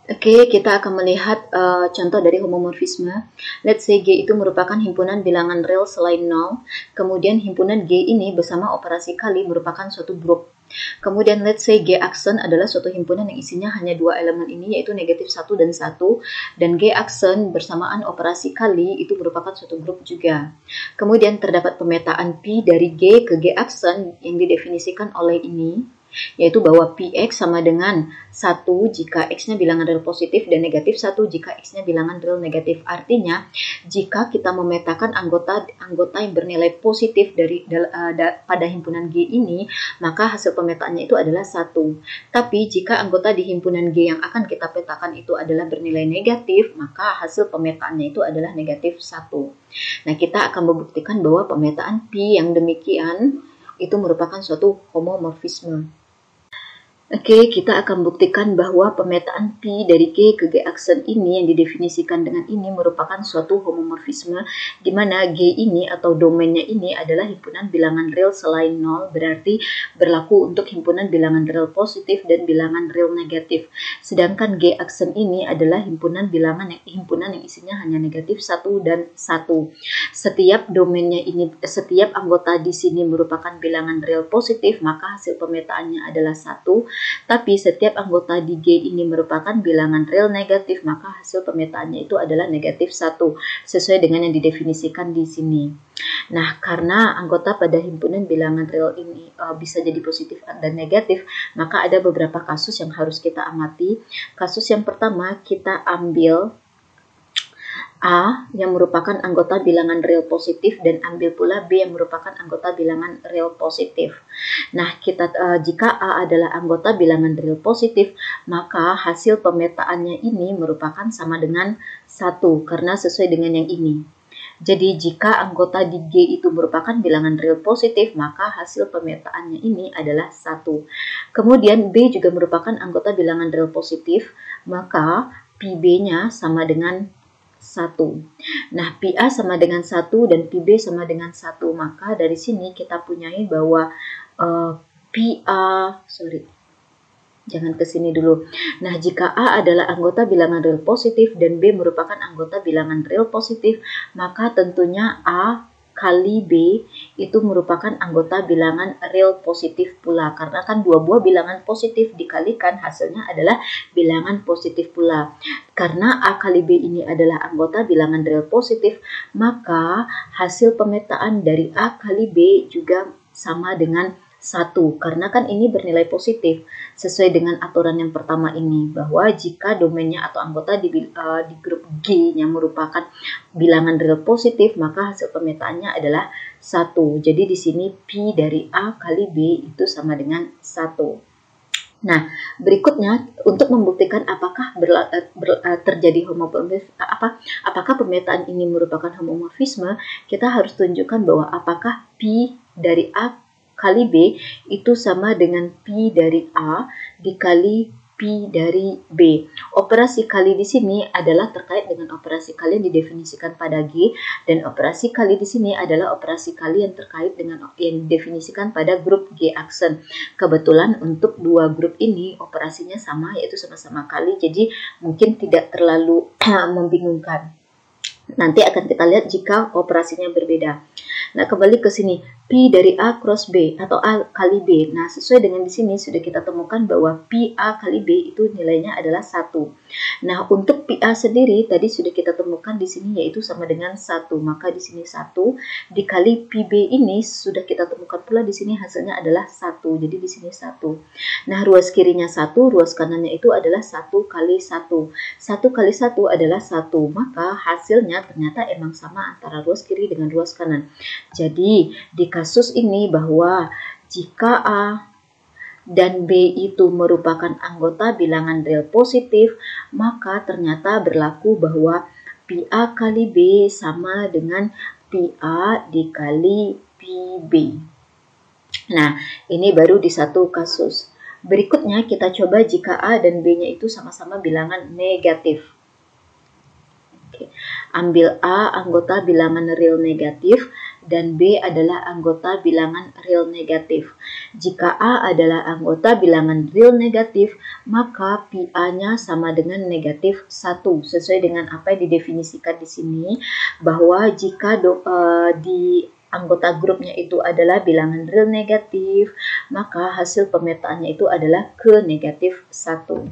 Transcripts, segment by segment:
Oke, kita akan melihat contoh dari homomorfisme. Let's say G itu merupakan himpunan bilangan real selain 0. Kemudian himpunan G ini bersama operasi kali merupakan suatu grup. Kemudian let's say G aksen adalah suatu himpunan yang isinya hanya dua elemen ini, yaitu negatif 1 dan 1. Dan G aksen bersamaan operasi kali itu merupakan suatu grup juga. Kemudian terdapat pemetaan P dari G ke G aksen yang didefinisikan oleh ini, yaitu bahwa Px sama dengan 1 jika X-nya bilangan real positif dan negatif 1 jika X-nya bilangan real negatif. Artinya, jika kita memetakan anggota yang bernilai positif pada himpunan G ini, maka hasil pemetaannya itu adalah 1. Tapi jika anggota di himpunan G yang akan kita petakan itu adalah bernilai negatif, maka hasil pemetaannya itu adalah negatif 1. Nah, kita akan membuktikan bahwa pemetaan P yang demikian itu merupakan suatu homomorfisme. Oke, kita akan buktikan bahwa pemetaan P dari G ke G aksen ini yang didefinisikan dengan ini merupakan suatu homomorfisme, di mana G ini atau domainnya ini adalah himpunan bilangan real selain 0, berarti berlaku untuk himpunan bilangan real positif dan bilangan real negatif. Sedangkan G aksen ini adalah himpunan yang isinya hanya negatif 1 dan 1. Setiap domainnya ini, setiap anggota di sini merupakan bilangan real positif, maka hasil pemetaannya adalah 1. Tapi setiap anggota di G ini merupakan bilangan real negatif, maka hasil pemetaannya itu adalah negatif 1, sesuai dengan yang didefinisikan di sini. Nah, karena anggota pada himpunan bilangan real ini bisa jadi positif dan negatif, maka ada beberapa kasus yang harus kita amati. Kasus yang pertama, kita ambil A yang merupakan anggota bilangan real positif dan ambil pula B yang merupakan anggota bilangan real positif. Nah, jika A adalah anggota bilangan real positif, maka hasil pemetaannya ini merupakan sama dengan 1 karena sesuai dengan yang ini. Jadi jika anggota di G itu merupakan bilangan real positif, maka hasil pemetaannya ini adalah 1. Kemudian B juga merupakan anggota bilangan real positif, maka PB-nya sama dengan 1. Nah, PA sama dengan 1 dan PB sama dengan 1. Maka dari sini kita punyai bahwa jangan ke sini dulu. Nah, jika A adalah anggota bilangan real positif dan B merupakan anggota bilangan real positif, maka tentunya A kali B itu merupakan anggota bilangan real positif pula. Karena kan dua buah bilangan positif dikalikan hasilnya adalah bilangan positif pula. Karena A kali B ini adalah anggota bilangan real positif, maka hasil pemetaan dari A kali B juga sama dengan 1, karena kan ini bernilai positif sesuai dengan aturan yang pertama ini, bahwa jika domainnya atau anggota di grup G yang merupakan bilangan real positif, maka hasil pemetaannya adalah 1. Jadi di sini P dari A kali B itu sama dengan 1. Nah, berikutnya untuk membuktikan apakah terjadi homomorfisme, apakah pemetaan ini merupakan homomorfisme, kita harus tunjukkan bahwa apakah P dari A kali B itu sama dengan P dari A dikali P dari B. Operasi kali di sini adalah terkait dengan operasi kali yang didefinisikan pada G, dan operasi kali di sini adalah operasi kali yang terkait dengan yang didefinisikan pada grup G aksen. Kebetulan untuk dua grup ini operasinya sama, yaitu sama-sama kali, jadi mungkin tidak terlalu membingungkan. Nanti akan kita lihat jika operasinya berbeda. Nah, kembali ke sini, P dari A cross B atau A kali B. Nah, sesuai dengan di sini sudah kita temukan bahwa PA kali B itu nilainya adalah 1. Nah, untuk PA sendiri tadi sudah kita temukan di sini yaitu sama dengan 1. Maka di sini 1 dikali PB ini sudah kita temukan pula di sini hasilnya adalah 1. Jadi di sini 1. Nah, ruas kirinya 1, ruas kanannya itu adalah 1 kali 1. 1 kali 1 adalah 1. Maka hasilnya ternyata emang sama antara ruas kiri dengan ruas kanan. Jadi, di kasus ini bahwa jika A dan B itu merupakan anggota bilangan real positif, maka ternyata berlaku bahwa PA kali B sama dengan PA dikali PB. Nah, ini baru di satu kasus. Berikutnya kita coba jika A dan B-nya itu sama-sama bilangan negatif. Oke. Ambil A anggota bilangan real negatif dan B adalah anggota bilangan real negatif. Jika A adalah anggota bilangan real negatif, maka PA-nya sama dengan negatif 1. Sesuai dengan apa yang didefinisikan di sini, bahwa jika di anggota grupnya itu adalah bilangan real negatif, maka hasil pemetaannya itu adalah ke negatif 1.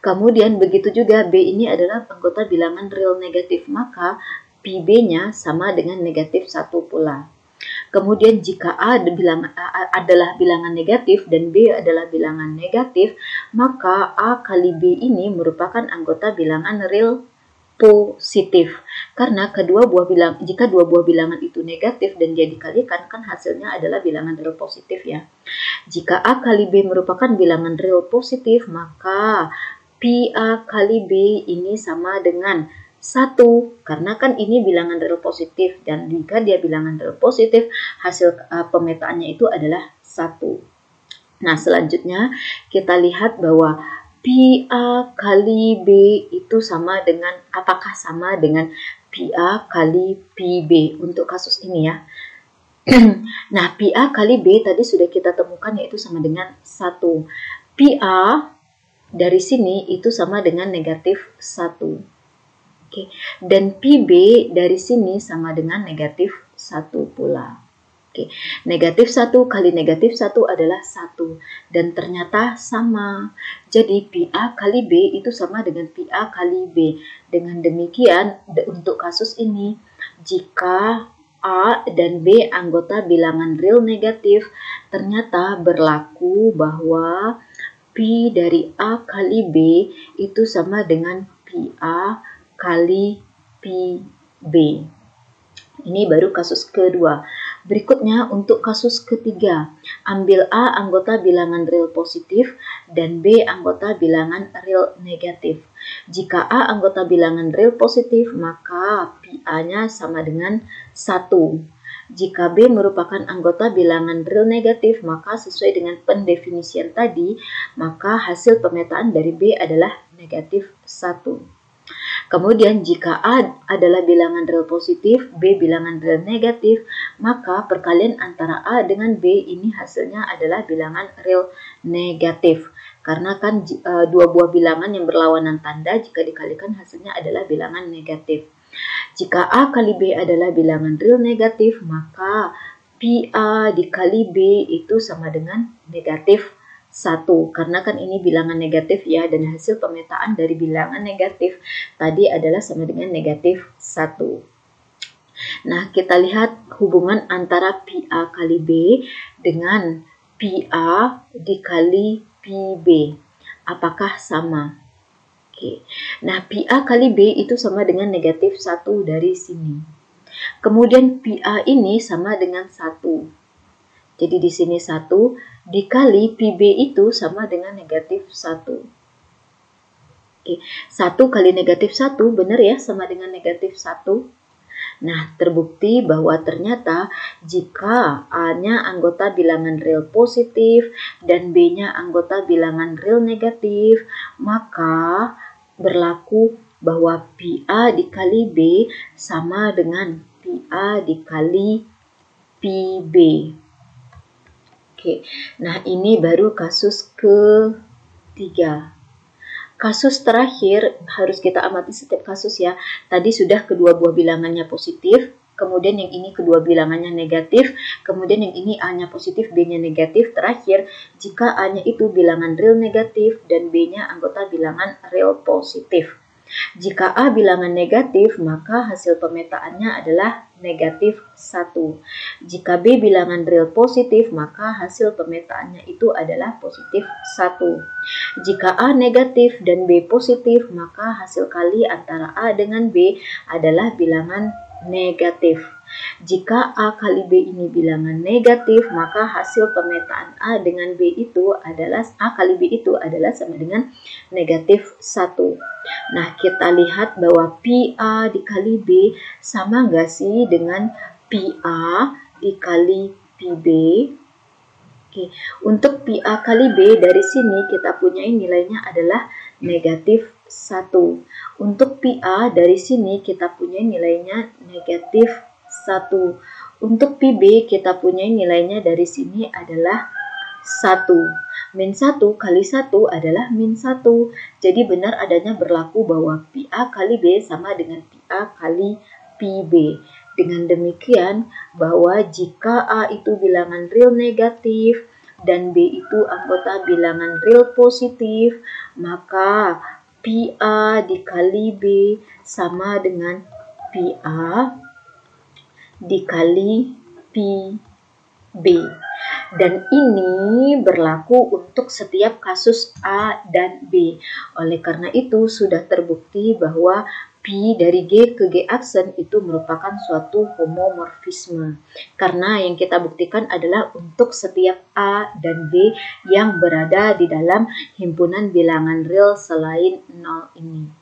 Kemudian begitu juga B ini adalah anggota bilangan real negatif, maka PB-nya sama dengan negatif 1 pula. Kemudian jika A adalah bilangan negatif dan B adalah bilangan negatif, maka A kali B ini merupakan anggota bilangan real positif. Karena jika dua buah bilangan itu negatif dan dia dikalikan, kan hasilnya adalah bilangan real positif ya. Jika A kali B merupakan bilangan real positif, maka PA kali B ini sama dengan 1, karena kan ini bilangan real positif, dan jika dia bilangan real positif, hasil pemetaannya itu adalah 1. Nah, selanjutnya kita lihat bahwa PA kali B itu apakah sama dengan PA kali PB untuk kasus ini ya. Nah, PA kali B tadi sudah kita temukan yaitu sama dengan 1. PA dari sini itu sama dengan negatif 1. Oke. Dan PB dari sini sama dengan negatif 1 pula. Oke. Negatif 1 kali negatif 1 adalah 1. Dan ternyata sama. Jadi PA kali B itu sama dengan PA kali B. Dengan demikian, untuk kasus ini, jika A dan B anggota bilangan real negatif, ternyata berlaku bahwa P dari A kali B itu sama dengan PA kali PB. Ini baru kasus kedua. Berikutnya untuk kasus ketiga, ambil A anggota bilangan real positif dan B anggota bilangan real negatif. Jika A anggota bilangan real positif, maka PA-nya sama dengan 1. Jika B merupakan anggota bilangan real negatif, maka sesuai dengan pendefinisian tadi, maka hasil pemetaan dari B adalah negatif 1. Kemudian jika A adalah bilangan real positif, B bilangan real negatif, maka perkalian antara A dengan B ini hasilnya adalah bilangan real negatif. Karena kan dua buah bilangan yang berlawanan tanda, jika dikalikan hasilnya adalah bilangan negatif. Jika A kali B adalah bilangan real negatif, maka PA dikali B itu sama dengan negatif 1, karena kan ini bilangan negatif ya, dan hasil pemetaan dari bilangan negatif tadi adalah sama dengan negatif 1. Nah, kita lihat hubungan antara PA kali B dengan PA dikali PB. Apakah sama? Oke. Nah, PA kali B itu sama dengan negatif 1 dari sini. Kemudian PA ini sama dengan 1. Jadi di sini 1 dikali PB itu sama dengan negatif 1. Oke, 1 kali negatif 1 benar ya, sama dengan negatif 1. Nah, terbukti bahwa ternyata jika A-nya anggota bilangan real positif dan B-nya anggota bilangan real negatif, maka berlaku bahwa PA dikali B sama dengan PA dikali PB. Oke, nah ini baru kasus ketiga. Kasus terakhir harus kita amati setiap kasus ya. Tadi sudah kedua buah bilangannya positif, kemudian yang ini kedua bilangannya negatif, kemudian yang ini A-nya positif, B-nya negatif. Terakhir, jika A-nya itu bilangan real negatif dan B-nya anggota bilangan real positif. Jika A bilangan negatif, maka hasil pemetaannya adalah negatif 1. Jika B bilangan real positif, maka hasil pemetaannya itu adalah positif 1. Jika A negatif dan B positif, maka hasil kali antara A dengan B adalah bilangan negatif. Jika A kali B ini bilangan negatif, maka hasil pemetaan A dengan B itu adalah A kali B itu adalah sama dengan negatif 1. Nah, kita lihat bahwa PA dikali B sama nggak sih dengan PA dikali PB? Oke, untuk PA kali B dari sini kita punya nilainya adalah negatif 1. Untuk PA dari sini kita punya nilainya negatif 1. Untuk pi B kita punya nilainya dari sini adalah 1. Min 1 kali 1 adalah min 1. Jadi benar adanya berlaku bahwa pi A kali B sama dengan pi A kali pi B. Dengan demikian bahwa jika A itu bilangan real negatif dan B itu anggota bilangan real positif, maka pi A dikali B sama dengan pi A dikali pi B. Dan ini berlaku untuk setiap kasus A dan B. Oleh karena itu sudah terbukti bahwa pi dari G ke G aksen itu merupakan suatu homomorfisme. Karena yang kita buktikan adalah untuk setiap A dan B yang berada di dalam himpunan bilangan real selain 0 ini.